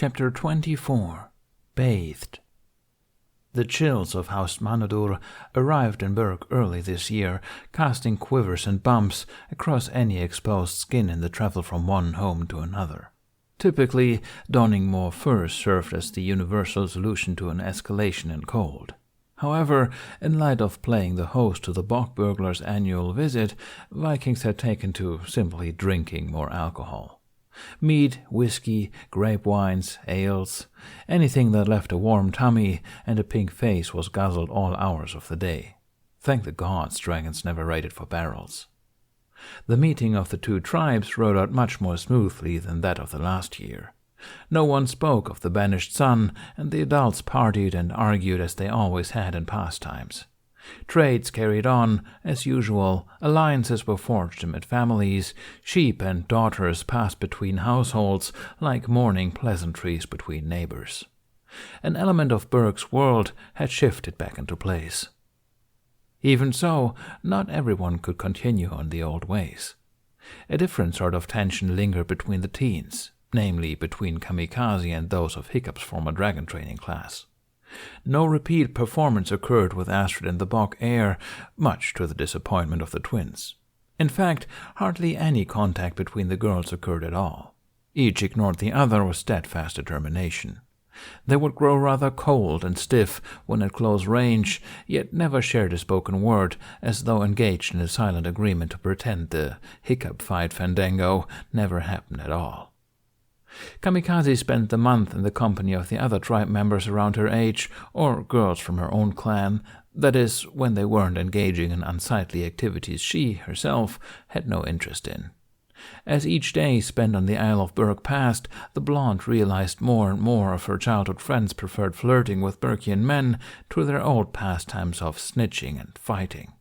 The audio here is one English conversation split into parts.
Chapter 24 Bathed. The chills of House Manadur arrived in Berk early this year, casting quivers and bumps across any exposed skin in the travel from one home to another. Typically, donning more furs served as the universal solution to an escalation in cold. However, in light of playing the host to the bog burglars' annual visit, Vikings had taken to simply drinking more alcohol. Mead, whiskey, grape wines, ales, anything that left a warm tummy and a pink face was guzzled all hours of the day. Thank the gods dragons never raided for barrels. The meeting of the two tribes rode out much more smoothly than that of the last year. No one spoke of the banished son, and the adults partied and argued as they always had in past times. Trades carried on, as usual, alliances were forged amid families, sheep and daughters passed between households like morning pleasantries between neighbors. An element of Berk's world had shifted back into place. Even so, not everyone could continue on the old ways. A different sort of tension lingered between the teens, namely between Kamikaze and those of Hiccup's former dragon training class. No repeat performance occurred with Astrid in the bog air, much to the disappointment of the twins. In fact, hardly any contact between the girls occurred at all. Each ignored the other with steadfast determination. They would grow rather cold and stiff when at close range, yet never shared a spoken word, as though engaged in a silent agreement to pretend the Hiccup fight fandango never happened at all. Kamikaze spent the month in the company of the other tribe members around her age, or girls from her own clan, that is, when they weren't engaging in unsightly activities she, herself, had no interest in. As each day spent on the Isle of Berk passed, the blonde realized more and more of her childhood friends preferred flirting with Berkian men to their old pastimes of snitching and fighting.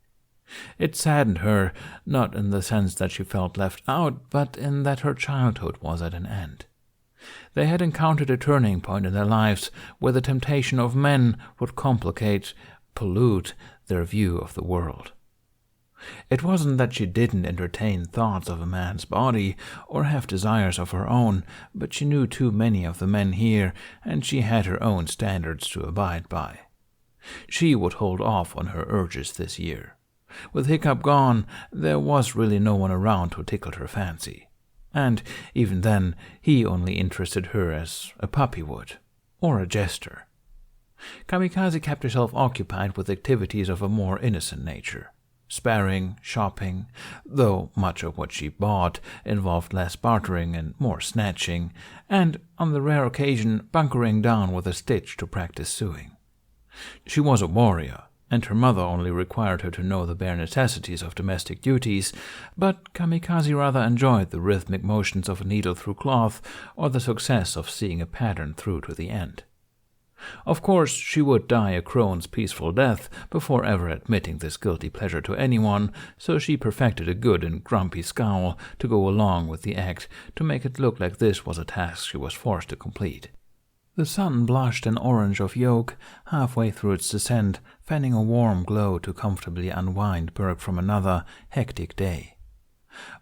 It saddened her, not in the sense that she felt left out, but in that her childhood was at an end. They had encountered a turning point in their lives where the temptation of men would complicate, pollute their view of the world. It wasn't that she didn't entertain thoughts of a man's body or have desires of her own, but she knew too many of the men here, and she had her own standards to abide by. She would hold off on her urges this year. With Hiccup gone, there was really no one around who tickled her fancy. And even then, he only interested her as a puppy would, or a jester. Kamikaze kept herself occupied with activities of a more innocent nature. Sparring, shopping, though much of what she bought involved less bartering and more snatching, and, on the rare occasion, bunkering down with a stitch to practice sewing. She was a warrior, and her mother only required her to know the bare necessities of domestic duties, but Kamikaze rather enjoyed the rhythmic motions of a needle through cloth or the success of seeing a pattern through to the end. Of course, she would die a crone's peaceful death before ever admitting this guilty pleasure to anyone, so she perfected a good and grumpy scowl to go along with the act to make it look like this was a task she was forced to complete. The sun blushed an orange of yolk halfway through its descent, fanning a warm glow to comfortably unwind Berk from another hectic day.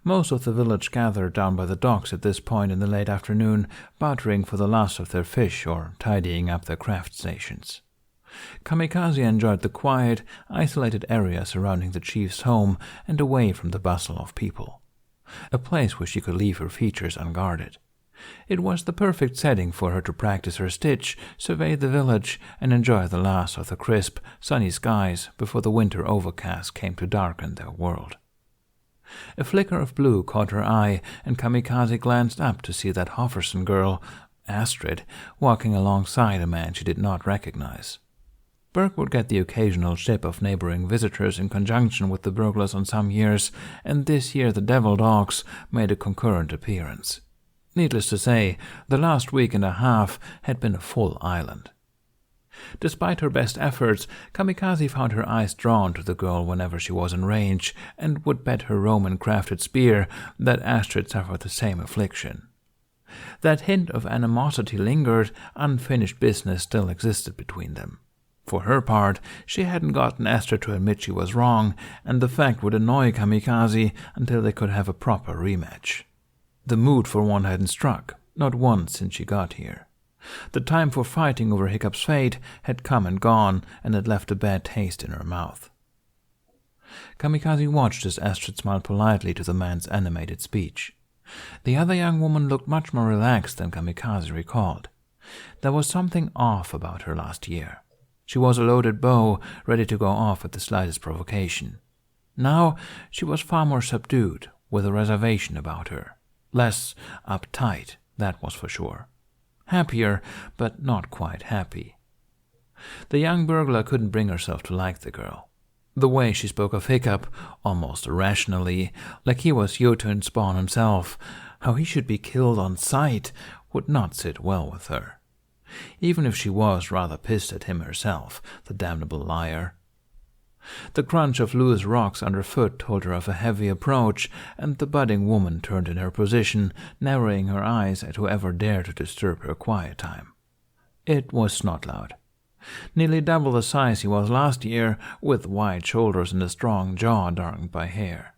Most of the village gathered down by the docks at this point in the late afternoon, bartering for the last of their fish or tidying up their craft stations. Kamikaze enjoyed the quiet, isolated area surrounding the chief's home and away from the bustle of people. A place where she could leave her features unguarded. It was the perfect setting for her to practice her stitch, survey the village, and enjoy the last of the crisp, sunny skies before the winter overcast came to darken their world. A flicker of blue caught her eye, and Kamikaze glanced up to see that Hofferson girl, Astrid, walking alongside a man she did not recognize. Berk would get the occasional ship of neighboring visitors in conjunction with the burglars on some years, and this year the devil dogs made a concurrent appearance. Needless to say, the last week and a half had been a full island. Despite her best efforts, Kamikaze found her eyes drawn to the girl whenever she was in range, and would bet her Roman-crafted spear that Astrid suffered the same affliction. That hint of animosity lingered, unfinished business still existed between them. For her part, she hadn't gotten Astrid to admit she was wrong, and the fact would annoy Kamikaze until they could have a proper rematch. The mood for one hadn't struck, not once since she got here. The time for fighting over Hiccup's fate had come and gone, and had left a bad taste in her mouth. Kamikaze watched as Astrid smiled politely to the man's animated speech. The other young woman looked much more relaxed than Kamikaze recalled. There was something off about her last year. She was a loaded bow, ready to go off at the slightest provocation. Now she was far more subdued, with a reservation about her. Less uptight, that was for sure. Happier, but not quite happy. The young burglar couldn't bring herself to like the girl. The way she spoke of Hiccup, almost irrationally, like he was Jotun spawn himself, how he should be killed on sight, would not sit well with her. Even if she was rather pissed at him herself, the damnable liar. The crunch of loose rocks underfoot told her of a heavy approach, and the budding woman turned in her position, narrowing her eyes at whoever dared to disturb her quiet time. It was Snoggletog. Nearly double the size he was last year, with wide shoulders and a strong jaw darkened by hair.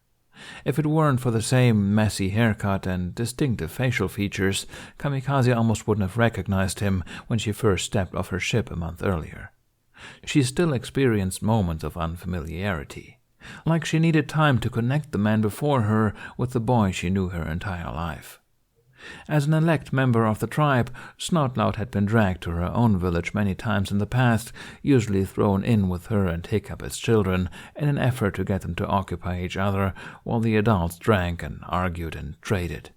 If it weren't for the same messy haircut and distinctive facial features, Kamikaze almost wouldn't have recognized him when she first stepped off her ship a month earlier. She still experienced moments of unfamiliarity, like she needed time to connect the man before her with the boy she knew her entire life. As an elect member of the tribe, Snoggletog had been dragged to her own village many times in the past, usually thrown in with her and Hiccup as children, in an effort to get them to occupy each other while the adults drank and argued and traded.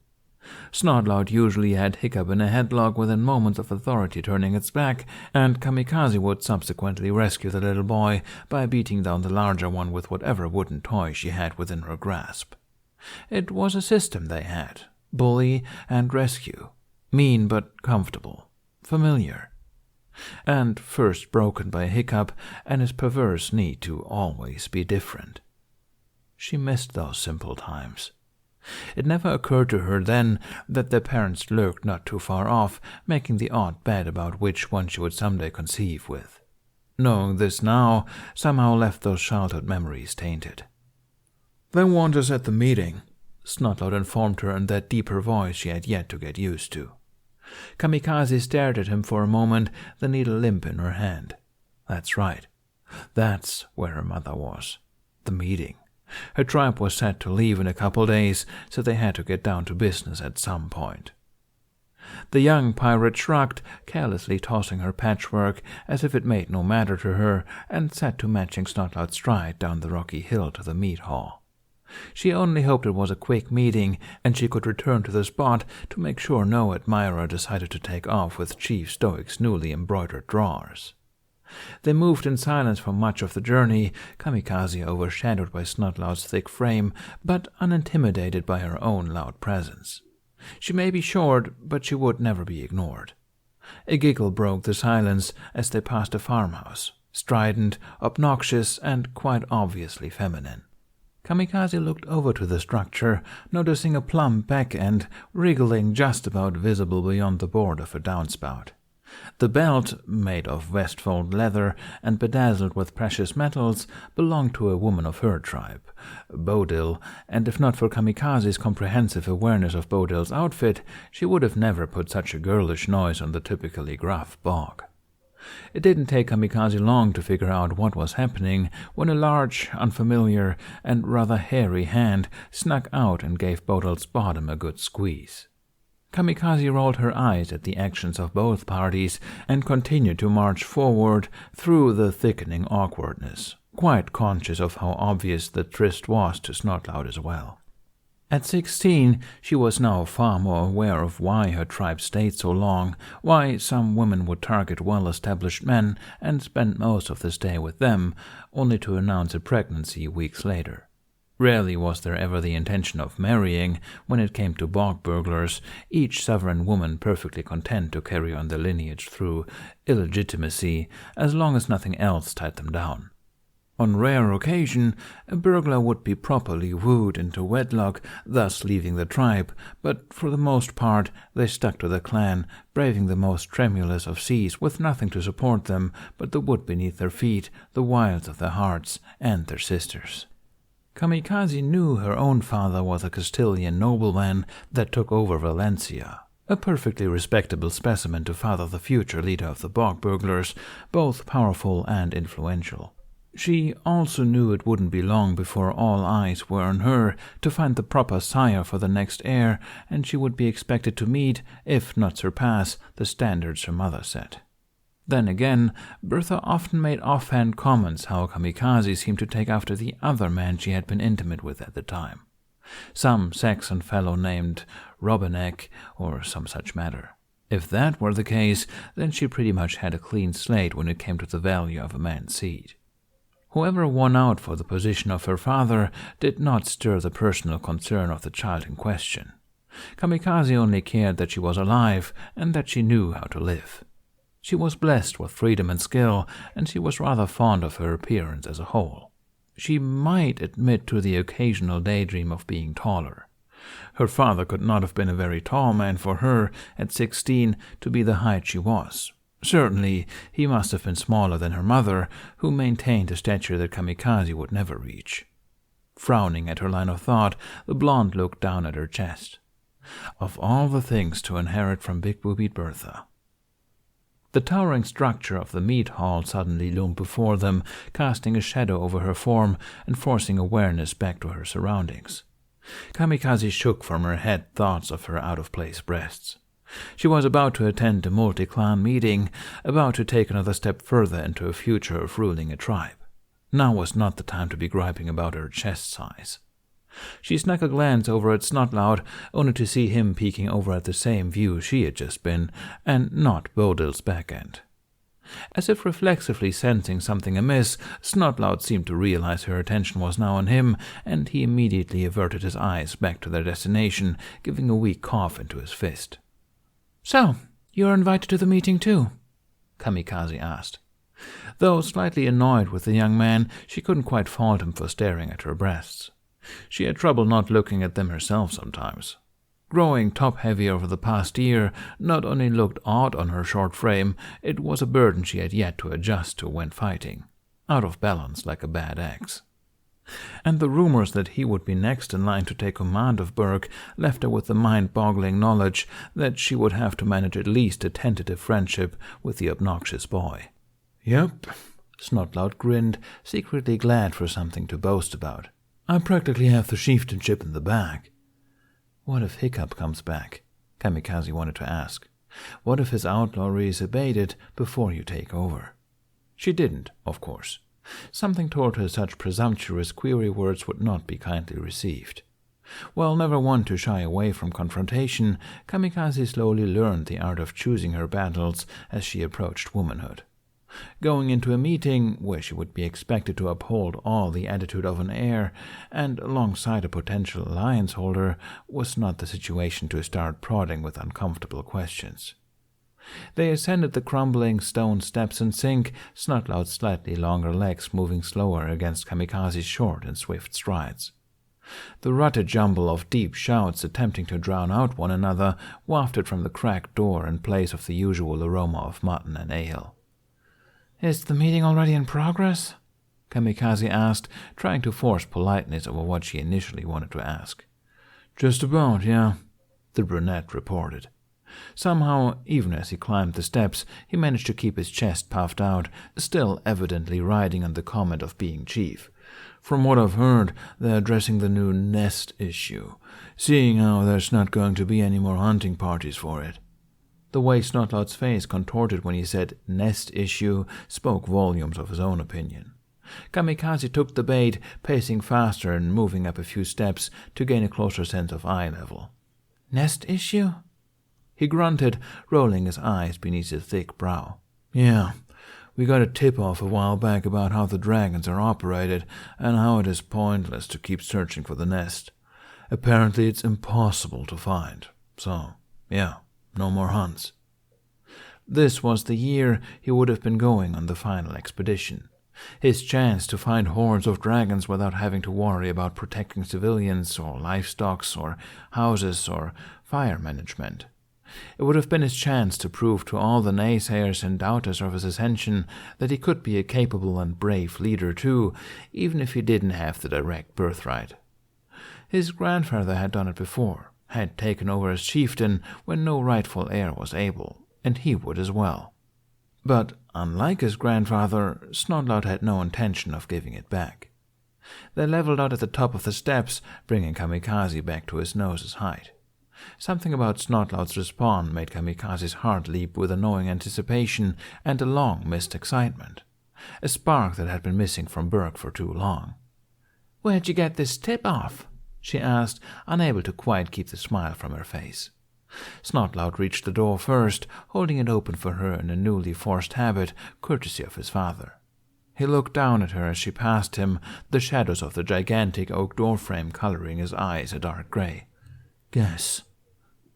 Snoggletog usually had Hiccup in a headlock within moments of authority turning its back, and Kamikaze would subsequently rescue the little boy by beating down the larger one with whatever wooden toy she had within her grasp. It was a system they had. Bully and rescue. Mean but comfortable. Familiar. And first broken by Hiccup and his perverse need to always be different. She missed those simple times. It never occurred to her then that their parents lurked not too far off, making the odd bet about which one she would someday conceive with. Knowing this now somehow left those childhood memories tainted. "They want us at the meeting," Snoggletog informed her in that deeper voice she had yet to get used to. Kamikaze stared at him for a moment, the needle limp in her hand. That's right. That's where her mother was. The meeting. Her tribe was set to leave in a couple days, so they had to get down to business at some point. The young pirate shrugged, carelessly tossing her patchwork as if it made no matter to her, and set to matching Snoggletog's stride down the rocky hill to the meat hall. She only hoped it was a quick meeting, and she could return to the spot to make sure no admirer decided to take off with Chief Stoic's newly embroidered drawers. They moved in silence for much of the journey, Kamikaze overshadowed by Snoggletog's thick frame, but unintimidated by her own loud presence. She may be short, but she would never be ignored. A giggle broke the silence as they passed a farmhouse, strident, obnoxious, and quite obviously feminine. Kamikaze looked over to the structure, noticing a plump back end wriggling just about visible beyond the board of a downspout. The belt, made of Westfold leather and bedazzled with precious metals, belonged to a woman of her tribe, Bodil, and if not for Kamikaze's comprehensive awareness of Bodil's outfit, she would have never put such a girlish noise on the typically gruff bog. It didn't take Kamikaze long to figure out what was happening when a large, unfamiliar, and rather hairy hand snuck out and gave Bodil's bottom a good squeeze. Kamikaze rolled her eyes at the actions of both parties and continued to march forward through the thickening awkwardness, quite conscious of how obvious the tryst was to Snoggletog as well. At 16, she was now far more aware of why her tribe stayed so long, why some women would target well-established men and spend most of the stay with them, only to announce a pregnancy weeks later. Rarely was there ever the intention of marrying when it came to bog burglars, each sovereign woman perfectly content to carry on their lineage through illegitimacy, as long as nothing else tied them down. On rare occasion, a burglar would be properly wooed into wedlock, thus leaving the tribe, but for the most part they stuck to the clan, braving the most tremulous of seas with nothing to support them but the wood beneath their feet, the wilds of their hearts, and their sisters. Kamikaze knew her own father was a Castilian nobleman that took over Valencia, A perfectly respectable specimen to father the future leader of the bog burglars, both powerful and influential. She also knew it wouldn't be long before all eyes were on her to find the proper sire for the next heir, and she would be expected to meet, if not surpass, the standards her mother set. Then again, Bertha often made offhand comments how Kamikaze seemed to take after the other man she had been intimate with at the time. Some Saxon fellow named Robinek, or some such matter. If that were the case, then she pretty much had a clean slate when it came to the value of a man's seed. Whoever won out for the position of her father did not stir the personal concern of the child in question. Kamikaze only cared that she was alive and that she knew how to live. She was blessed with freedom and skill, and she was rather fond of her appearance as a whole. She might admit to the occasional daydream of being taller. Her father could not have been a very tall man for her, at 16, to be the height she was. Certainly, he must have been smaller than her mother, who maintained a stature that Kamikaze would never reach. Frowning at her line of thought, the blonde looked down at her chest. Of all the things to inherit from big-boobied Bertha. The towering structure of the meat hall suddenly loomed before them, casting a shadow over her form and forcing awareness back to her surroundings. Kamikaze shook from her head thoughts of her out-of-place breasts. She was about to attend a multi-clan meeting, about to take another step further into a future of ruling a tribe. Now was not the time to be griping about her chest size. She snuck a glance over at Snoggletog, only to see him peeking over at the same view she had just been, and not Bodil's back end. As if reflexively sensing something amiss, Snoggletog seemed to realize her attention was now on him, and he immediately averted his eyes back to their destination, giving a weak cough into his fist. "So, you're invited to the meeting too?" Kamikaze asked. Though slightly annoyed with the young man, she couldn't quite fault him for staring at her breasts. She had trouble not looking at them herself sometimes. Growing top-heavy over the past year not only looked odd on her short frame, it was a burden she had yet to adjust to when fighting, out of balance like a bad axe. And the rumors that he would be next in line to take command of Berk left her with the mind-boggling knowledge that she would have to manage at least a tentative friendship with the obnoxious boy. "Yep," Snoggletog grinned, secretly glad for something to boast about. "I practically have the chieftainship in the bag." "What if Hiccup comes back?" Kamikaze wanted to ask. "What if his outlawry is abated before you take over?" She didn't, of course. Something told her such presumptuous query words would not be kindly received. While never one to shy away from confrontation, Kamikaze slowly learned the art of choosing her battles as she approached womanhood. Going into a meeting where she would be expected to uphold all the attitude of an heir and alongside a potential alliance holder was not the situation to start prodding with uncomfortable questions. They ascended the crumbling stone steps and sink, Snoggletog's slightly longer legs moving slower against Kamikaze's short and swift strides. The rutted jumble of deep shouts attempting to drown out one another wafted from the cracked door in place of the usual aroma of mutton and ale. "Is the meeting already in progress?" Kamikaze asked, trying to force politeness over what she initially wanted to ask. "Just about, yeah," the brunette reported. Somehow, even as he climbed the steps, he managed to keep his chest puffed out, still evidently riding on the comment of being chief. "From what I've heard, they're addressing the new nest issue, seeing how there's not going to be any more hunting parties for it." The way Snoggletog's face contorted when he said nest issue spoke volumes of his own opinion. Kamikaze took the bait, pacing faster and moving up a few steps to gain a closer sense of eye level. "Nest issue?" He grunted, rolling his eyes beneath his thick brow. "Yeah, we got a tip-off a while back about how the dragons are operated and how it is pointless to keep searching for the nest. Apparently it's impossible to find. So, yeah, no more hunts." This was the year he would have been going on the final expedition. His chance to find hordes of dragons without having to worry about protecting civilians or livestock or houses or fire management. It would have been his chance to prove to all the naysayers and doubters of his ascension that he could be a capable and brave leader too, even if he didn't have the direct birthright. His grandfather had done it before, had taken over as chieftain when no rightful heir was able, and he would as well. But unlike his grandfather, Snoggletog had no intention of giving it back. They leveled out at the top of the steps, bringing Kamikaze back to his nose's height. Something about Snoggletog's respawn made Kamikaze's heart leap with annoying anticipation and a long-missed excitement, a spark that had been missing from Berk for too long. "Where'd you get this tip off?" she asked, unable to quite keep the smile from her face. Snoggletog reached the door first, holding it open for her in a newly forced habit, courtesy of his father. He looked down at her as she passed him, the shadows of the gigantic oak doorframe coloring his eyes a dark gray. "Guess."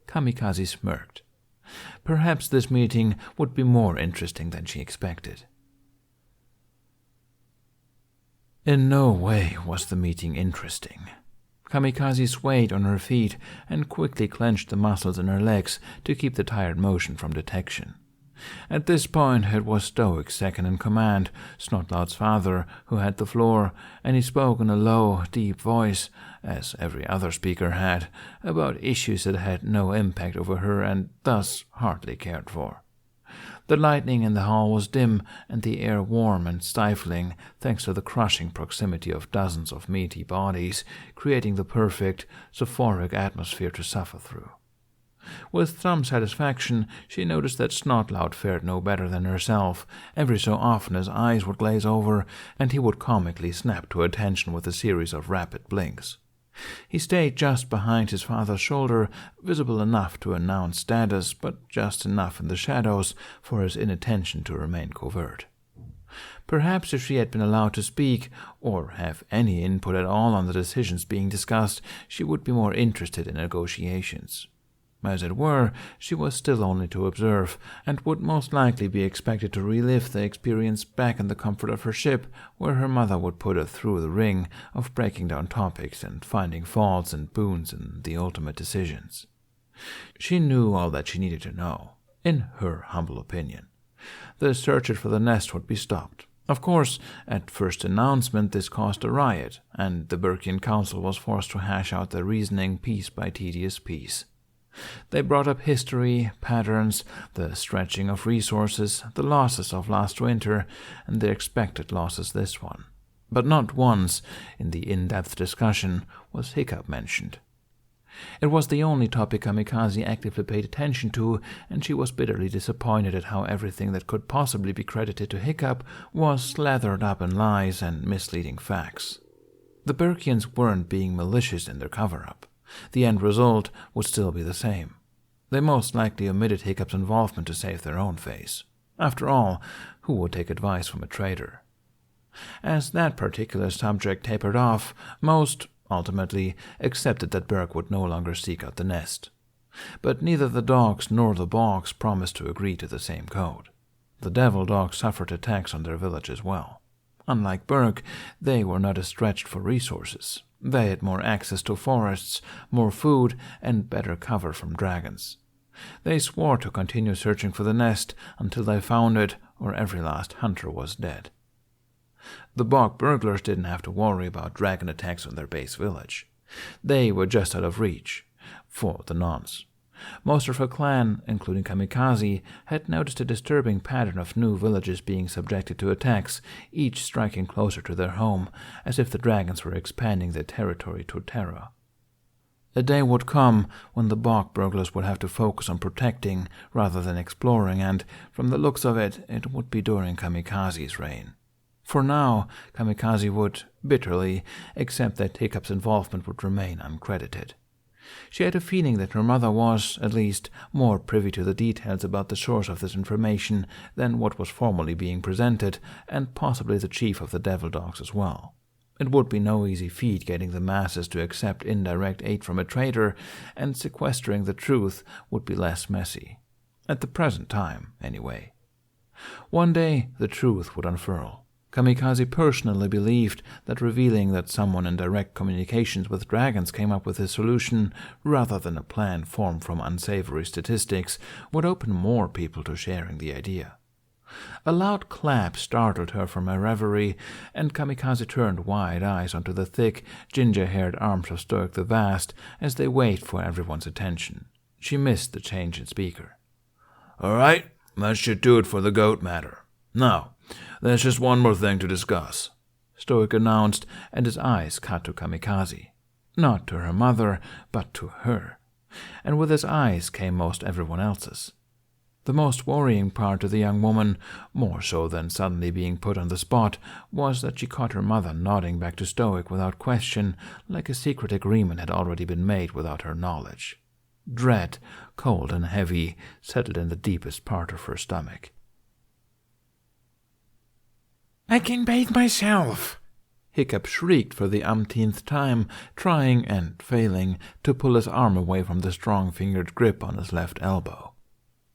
Kamikaze smirked. Perhaps this meeting would be more interesting than she expected. In no way was the meeting interesting. Kamikaze swayed on her feet and quickly clenched the muscles in her legs to keep the tired motion from detection. At this point, it was Stoic's second in command, Snoggletog's father, who had the floor, and he spoke in a low, deep voice, as every other speaker had, about issues that had no impact over her and thus hardly cared for. The lighting in the hall was dim and the air warm and stifling, thanks to the crushing proximity of dozens of meaty bodies, creating the perfect, soporific atmosphere to suffer through. With some satisfaction, she noticed that Snoggletog fared no better than herself. Every so often his eyes would glaze over, and he would comically snap to attention with a series of rapid blinks. He stayed just behind his father's shoulder, visible enough to announce status, but just enough in the shadows for his inattention to remain covert. Perhaps if she had been allowed to speak, or have any input at all on the decisions being discussed, she would be more interested in negotiations. As it were, she was still only to observe, and would most likely be expected to relive the experience back in the comfort of her ship, where her mother would put her through the ring of breaking down topics and finding faults and boons in the ultimate decisions. She knew all that she needed to know, in her humble opinion. The search for the nest would be stopped. Of course, at first announcement this caused a riot, and the Berkian Council was forced to hash out their reasoning piece by tedious piece. They brought up history, patterns, the stretching of resources, the losses of last winter, and the expected losses this one. But not once, in the in-depth discussion, was Hiccup mentioned. It was the only topic Kamikaze actively paid attention to, and she was bitterly disappointed at how everything that could possibly be credited to Hiccup was slathered up in lies and misleading facts. The Berkians weren't being malicious in their cover-up. The end result would still be the same. They most likely omitted Hiccup's involvement to save their own face. After all, who would take advice from a traitor? As that particular subject tapered off, most, ultimately, accepted that Berk would no longer seek out the nest. But neither the dogs nor the bogs promised to agree to the same code. The devil dogs suffered attacks on their village as well. Unlike Berk, they were not as stretched for resources. They had more access to forests, more food, and better cover from dragons. They swore to continue searching for the nest until they found it or every last hunter was dead. The bog burglars didn't have to worry about dragon attacks on their base village. They were just out of reach, for the nonce. Most of her clan, including Kamikaze, had noticed a disturbing pattern of new villages being subjected to attacks, each striking closer to their home, as if the dragons were expanding their territory to terror. A day would come when the bog burglars would have to focus on protecting rather than exploring, and, from the looks of it, it would be during Kamikaze's reign. For now, Kamikaze would, bitterly, accept that Hiccup's involvement would remain uncredited. She had a feeling that her mother was, at least, more privy to the details about the source of this information than what was formally being presented, and possibly the chief of the devil dogs as well. It would be no easy feat getting the masses to accept indirect aid from a traitor, and sequestering the truth would be less messy. At the present time, anyway. One day, the truth would unfurl. Kamikaze personally believed that revealing that someone in direct communications with dragons came up with a solution rather than a plan formed from unsavory statistics would open more people to sharing the idea. A loud clap startled her from her reverie, and Kamikaze turned wide eyes onto the thick, ginger-haired arms of Stoic the Vast as they waited for everyone's attention. She missed the change in speaker. "All right, that should do it for the goat matter. Now, there's just one more thing to discuss," Stoic announced, and his eyes cut to Kamikaze. Not to her mother, but to her. And with his eyes came most everyone else's. The most worrying part to the young woman, more so than suddenly being put on the spot, was that she caught her mother nodding back to Stoic without question, like a secret agreement had already been made without her knowledge. Dread, cold and heavy, settled in the deepest part of her stomach. "I can bathe myself!" Hiccup shrieked for the umpteenth time, trying and failing to pull his arm away from the strong-fingered grip on his left elbow.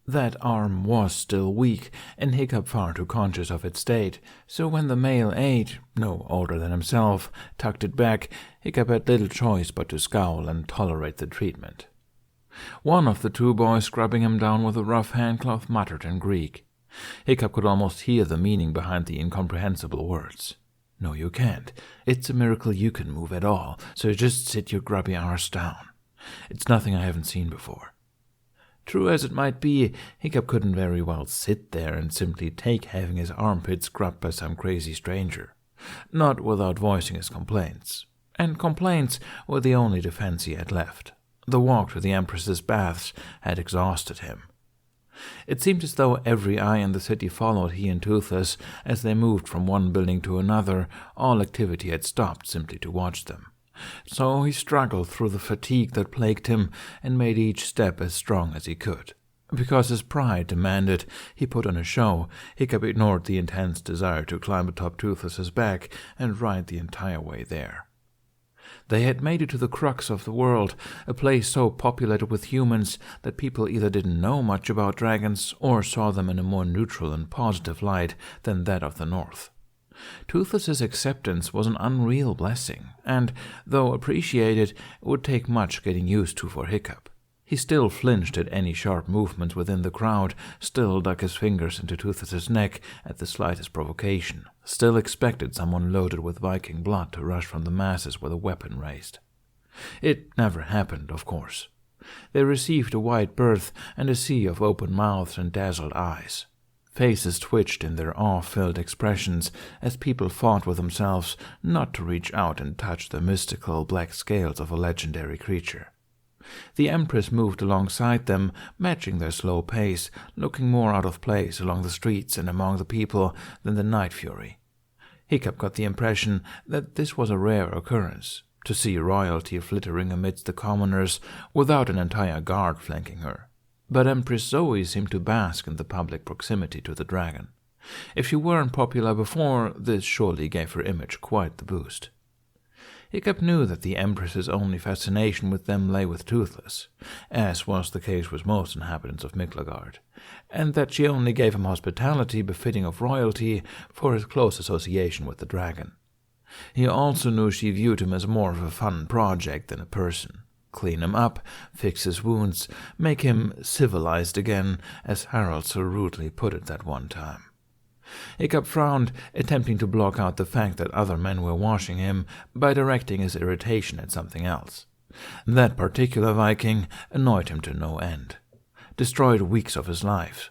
That arm was still weak, and Hiccup far too conscious of its state, so when the male aide, no older than himself, tucked it back, Hiccup had little choice but to scowl and tolerate the treatment. One of the two boys scrubbing him down with a rough handcloth muttered in Greek. Hiccup could almost hear the meaning behind the incomprehensible words. "No, you can't. It's a miracle you can move at all, so just sit your grubby arse down. It's nothing I haven't seen before." True as it might be, Hiccup couldn't very well sit there and simply take having his armpit scrubbed by some crazy stranger. Not without voicing his complaints. And complaints were the only defense he had left. The walk to the Empress's baths had exhausted him. It seemed as though every eye in the city followed he and Toothless as they moved from one building to another. All activity had stopped simply to watch them. So he struggled through the fatigue that plagued him and made each step as strong as he could. Because his pride demanded he put on a show, Hiccup ignored the intense desire to climb atop Toothless's back and ride the entire way there. They had made it to the crux of the world, a place so populated with humans that people either didn't know much about dragons or saw them in a more neutral and positive light than that of the North. Toothless's acceptance was an unreal blessing, and, though appreciated, it would take much getting used to for Hiccup. He still flinched at any sharp movements within the crowd, still dug his fingers into Toothless's neck at the slightest provocation, still expected someone loaded with Viking blood to rush from the masses with a weapon raised. It never happened, of course. They received a wide berth and a sea of open mouths and dazzled eyes. Faces twitched in their awe-filled expressions as people fought with themselves not to reach out and touch the mystical black scales of a legendary creature. The Empress moved alongside them, matching their slow pace, looking more out of place along the streets and among the people than the Night Fury. Hiccup got the impression that this was a rare occurrence, to see royalty flittering amidst the commoners without an entire guard flanking her. But Empress Zoe seemed to bask in the public proximity to the dragon. If she weren't popular before, this surely gave her image quite the boost. Hiccup knew that the Empress's only fascination with them lay with Toothless, as was the case with most inhabitants of Miklagard, and that she only gave him hospitality befitting of royalty for his close association with the dragon. He also knew she viewed him as more of a fun project than a person. Clean him up, fix his wounds, make him civilized again, as Harold so rudely put it that one time. Hiccup frowned, attempting to block out the fact that other men were washing him by directing his irritation at something else. That particular Viking annoyed him to no end. Destroyed weeks of his life.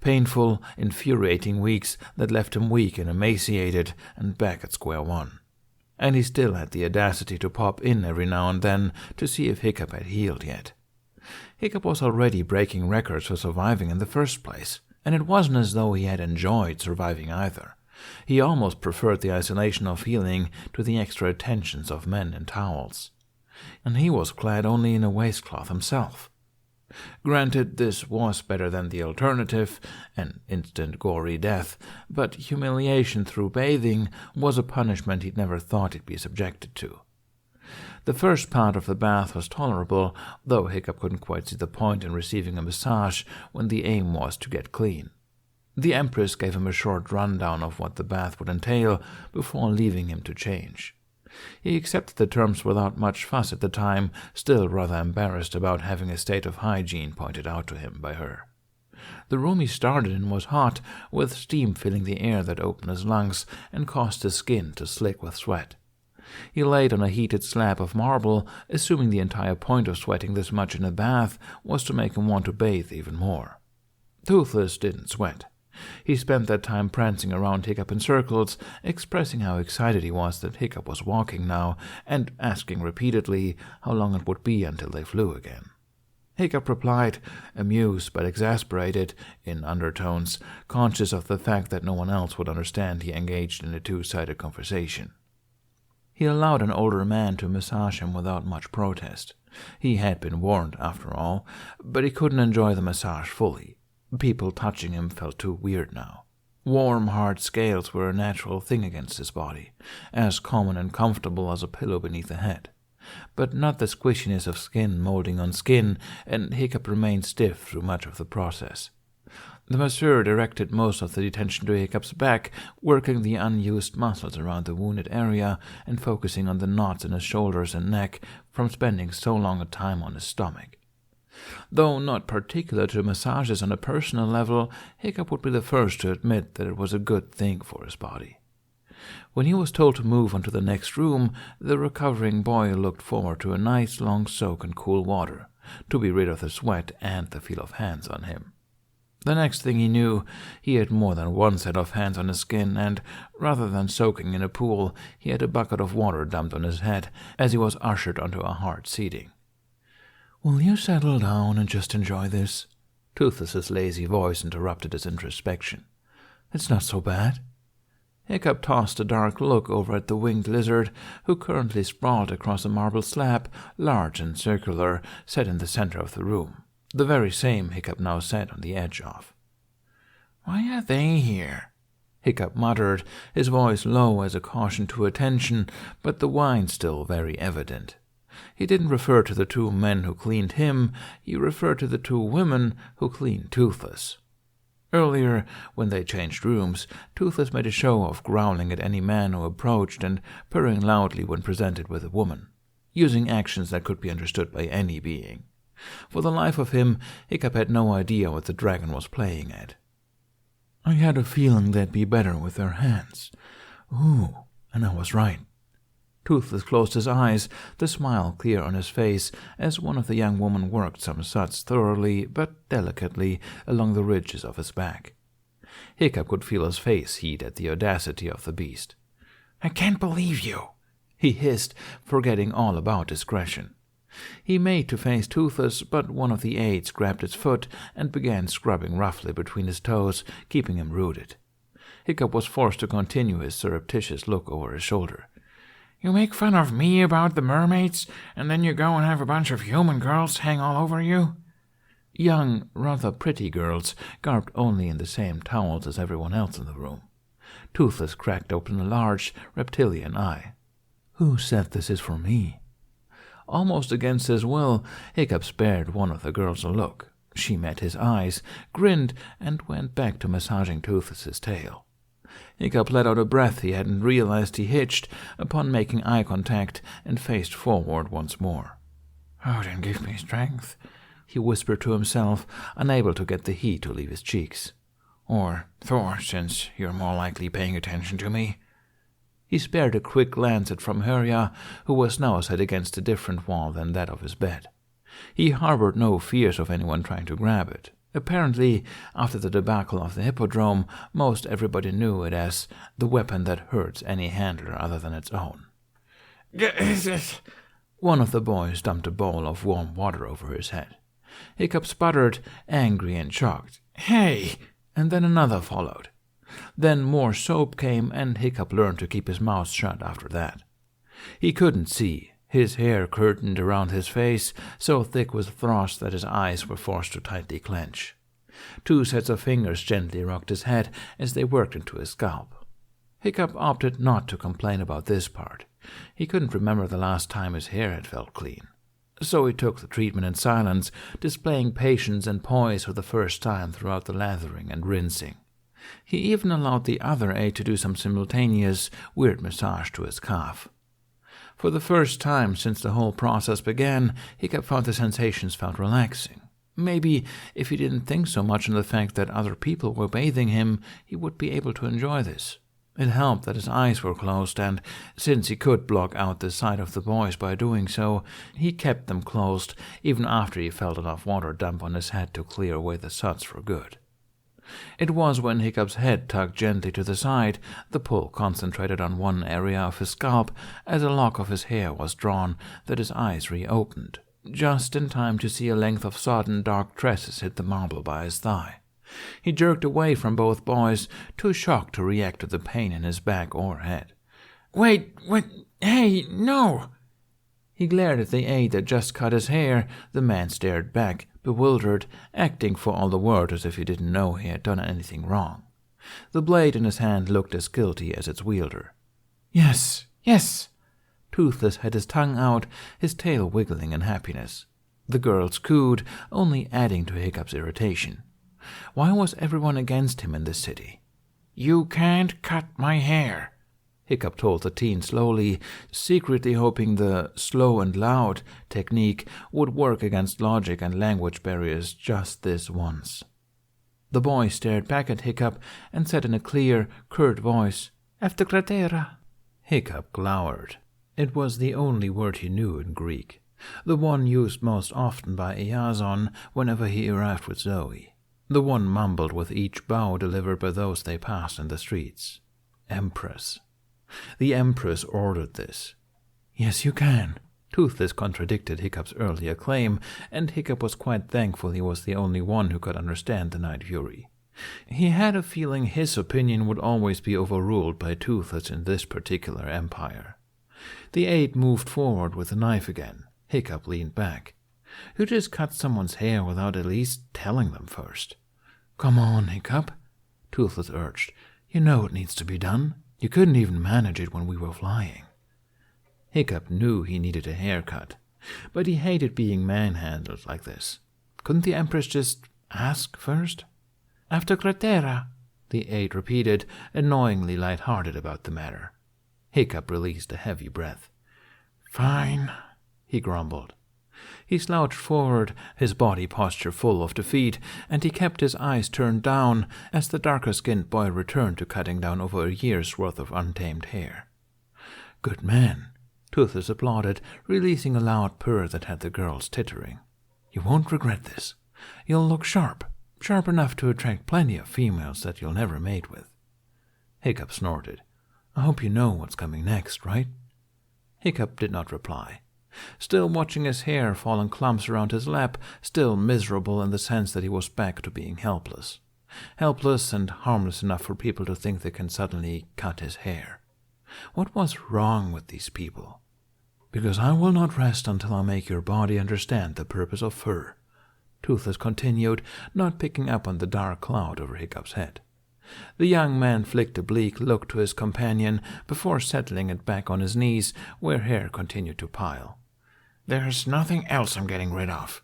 Painful, infuriating weeks that left him weak and emaciated and back at square one. And he still had the audacity to pop in every now and then to see if Hiccup had healed yet. Hiccup was already breaking records for surviving in the first place, and it wasn't as though he had enjoyed surviving either. He almost preferred the isolation of healing to the extra attentions of men in towels. And he was clad only in a waistcloth himself. Granted, this was better than the alternative, an instant gory death, but humiliation through bathing was a punishment he'd never thought he'd be subjected to. The first part of the bath was tolerable, though Hiccup couldn't quite see the point in receiving a massage when the aim was to get clean. The Empress gave him a short rundown of what the bath would entail before leaving him to change. He accepted the terms without much fuss at the time, still rather embarrassed about having a state of hygiene pointed out to him by her. The room he started in was hot, with steam filling the air that opened his lungs and caused his skin to slick with sweat. He laid on a heated slab of marble, assuming the entire point of sweating this much in a bath was to make him want to bathe even more. Toothless didn't sweat. He spent that time prancing around Hiccup in circles, expressing how excited he was that Hiccup was walking now, and asking repeatedly how long it would be until they flew again. Hiccup replied, amused but exasperated, in undertones, conscious of the fact that no one else would understand he engaged in a two-sided conversation. He allowed an older man to massage him without much protest. He had been warned, after all, but he couldn't enjoy the massage fully. People touching him felt too weird now. Warm, hard scales were a natural thing against his body, as common and comfortable as a pillow beneath the head. But not the squishiness of skin molding on skin, and Hiccup remained stiff through much of the process. The masseur directed most of the detention to Hiccup's back, working the unused muscles around the wounded area and focusing on the knots in his shoulders and neck from spending so long a time on his stomach. Though not particular to massages on a personal level, Hiccup would be the first to admit that it was a good thing for his body. When he was told to move on to the next room, the recovering boy looked forward to a nice long soak in cool water, to be rid of the sweat and the feel of hands on him. The next thing he knew, he had more than one set of hands on his skin, and, rather than soaking in a pool, he had a bucket of water dumped on his head as he was ushered onto a hard seating. "Will you settle down and just enjoy this?" Toothless's lazy voice interrupted his introspection. "It's not so bad." Hiccup tossed a dark look over at the winged lizard, who currently sprawled across a marble slab, large and circular, set in the center of the room, the very same Hiccup now sat on the edge of. "Why are they here?" Hiccup muttered, his voice low as a caution to attention, but the whine still very evident. He didn't refer to the two men who cleaned him, he referred to the two women who cleaned Toothless. Earlier, when they changed rooms, Toothless made a show of growling at any man who approached and purring loudly when presented with a woman, using actions that could be understood by any being. For the life of him, Hiccup had no idea what the dragon was playing at. "I had a feeling they'd be better with their hands. Ooh, and I was right." Toothless closed his eyes, the smile clear on his face, as one of the young women worked some suds thoroughly but delicately along the ridges of his back. Hiccup could feel his face heat at the audacity of the beast. "I can't believe you," he hissed, forgetting all about discretion. He made to face Toothless, but one of the aides grabbed his foot and began scrubbing roughly between his toes, keeping him rooted. Hiccup was forced to continue his surreptitious look over his shoulder. "You make fun of me about the mermaids, and then you go and have a bunch of human girls hang all over you?" Young, rather pretty girls, garbed only in the same towels as everyone else in the room. Toothless cracked open a large, reptilian eye. "Who said this is for me?" Almost against his will, Hiccup spared one of the girls a look. She met his eyes, grinned, and went back to massaging Toothless's tail. Hiccup let out a breath he hadn't realized he hitched upon making eye contact and faced forward once more. "Odin, give me strength," he whispered to himself, unable to get the heat to leave his cheeks. "Or Thor, since you're more likely paying attention to me." He spared a quick glance at Fromherja, who was now set against a different wall than that of his bed. He harbored no fears of anyone trying to grab it. Apparently, after the debacle of the Hippodrome, most everybody knew it as the weapon that hurts any handler other than its own. One of the boys dumped a bowl of warm water over his head. Hiccup sputtered, angry and shocked. "Hey!" And then another followed. Then more soap came, and Hiccup learned to keep his mouth shut after that. He couldn't see. His hair curtained around his face, so thick with frost that his eyes were forced to tightly clench. Two sets of fingers gently rocked his head as they worked into his scalp. Hiccup opted not to complain about this part. He couldn't remember the last time his hair had felt clean. So he took the treatment in silence, displaying patience and poise for the first time throughout the lathering and rinsing. He even allowed the other aide to do some simultaneous, weird massage to his calf. For the first time since the whole process began, Hiccup found the sensations felt relaxing. Maybe if he didn't think so much on the fact that other people were bathing him, he would be able to enjoy this. It helped that his eyes were closed, and since he could block out the sight of the boys by doing so, he kept them closed even after he felt enough water dump on his head to clear away the suds for good. It was when Hiccup's head tugged gently to the side, the pull concentrated on one area of his scalp as a lock of his hair was drawn, that his eyes reopened, just in time to see a length of sodden dark tresses hit the marble by his thigh. He jerked away from both boys, too shocked to react to the pain in his back or head. "Wait, hey, no!" He glared at the aide that just cut his hair. The man stared back, bewildered, acting for all the world as if he didn't know he had done anything wrong. The blade in his hand looked as guilty as its wielder. Yes. Toothless had his tongue out, his tail wiggling in happiness. The girls cooed, only adding to Hiccup's irritation. Why was everyone against him in this city? "You can't cut my hair," Hiccup told the teen slowly, secretly hoping the slow and loud technique would work against logic and language barriers just this once. The boy stared back at Hiccup and said in a clear, curt voice, "Efter kratera." Hiccup glowered. It was the only word he knew in Greek, the one used most often by Iazon whenever he arrived with Zoe, the one mumbled with each bow delivered by those they passed in the streets. Empress. The Empress ordered this. "Yes, you can," Toothless contradicted Hiccup's earlier claim, and Hiccup was quite thankful he was the only one who could understand the Night Fury. He had a feeling his opinion would always be overruled by Toothless in this particular empire. The aide moved forward with the knife again. Hiccup leaned back. "You just cut someone's hair without at least telling them first." "Come on, Hiccup," Toothless urged. "You know it needs to be done. You couldn't even manage it when we were flying." Hiccup knew he needed a haircut, but he hated being manhandled like this. Couldn't the Empress just ask first? "After kratera," the aide repeated, annoyingly light-hearted about the matter. Hiccup released a heavy breath. "Fine," he grumbled. He slouched forward, his body posture full of defeat, and he kept his eyes turned down as the darker-skinned boy returned to cutting down over a year's worth of untamed hair. "Good man," Toothless applauded, releasing a loud purr that had the girls tittering. "You won't regret this. You'll look sharp enough to attract plenty of females that you'll never mate with." Hiccup snorted. "I hope you know what's coming next, right?" Hiccup did not reply. Still watching his hair fall in clumps around his lap, still miserable in the sense that he was back to being helpless. Helpless and harmless enough for people to think they can suddenly cut his hair. What was wrong with these people? "Because I will not rest until I make your body understand the purpose of fur," Toothless continued, not picking up on the dark cloud over Hiccup's head. The young man flicked a bleak look to his companion before settling it back on his knees, where hair continued to pile. "There's nothing else I'm getting rid of."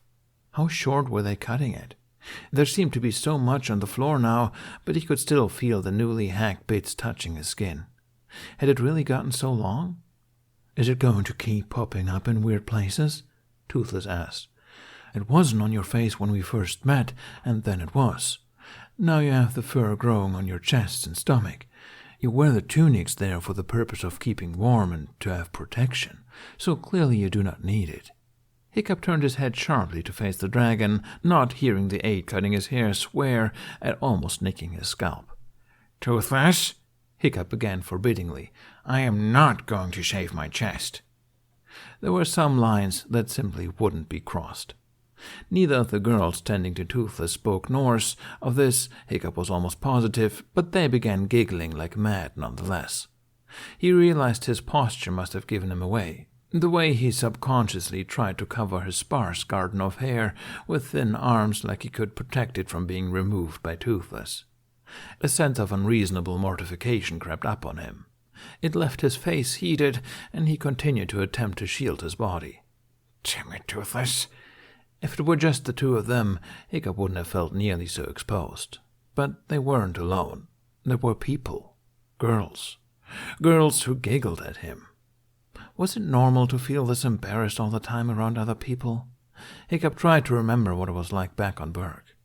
How short were they cutting it? There seemed to be so much on the floor now, but he could still feel the newly hacked bits touching his skin. Had it really gotten so long? "Is it going to keep popping up in weird places?" Toothless asked. "It wasn't on your face when we first met, and then it was. Now you have the fur growing on your chest and stomach. You wear the tunics there for the purpose of keeping warm and to have protection, so clearly you do not need it." Hiccup turned his head sharply to face the dragon, not hearing the aide cutting his hair swear at almost nicking his scalp. "Toothless," Hiccup began forbiddingly, "I am not going to shave my chest." There were some lines that simply wouldn't be crossed. Neither of the girls tending to Toothless spoke Norse. Of this, Hiccup was almost positive, but they began giggling like mad nonetheless. He realized his posture must have given him away, the way he subconsciously tried to cover his sparse garden of hair with thin arms like he could protect it from being removed by Toothless. A sense of unreasonable mortification crept up on him. It left his face heated, and he continued to attempt to shield his body. "Damn it, Toothless." If it were just the two of them, Hiccup wouldn't have felt nearly so exposed. But they weren't alone. There were people. Girls. Girls who giggled at him. Was it normal to feel this embarrassed all the time around other people? Hiccup tried to remember what it was like back on Berk.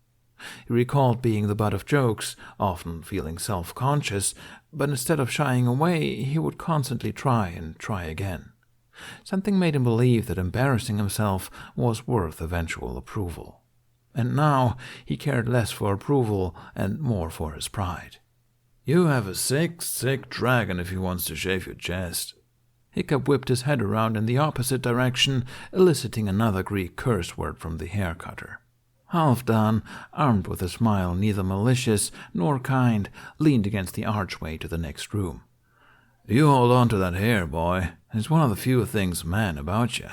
He recalled being the butt of jokes, often feeling self-conscious, but instead of shying away, he would constantly try and try again. Something made him believe that embarrassing himself was worth eventual approval. And now he cared less for approval and more for his pride. "You have a sick, sick dragon if he wants to shave your chest." Hiccup whipped his head around in the opposite direction, eliciting another Greek curse word from the hair cutter. Halfdan, armed with a smile neither malicious nor kind, leaned against the archway to the next room. "You hold on to that hair, boy. It's one of the few things man about you.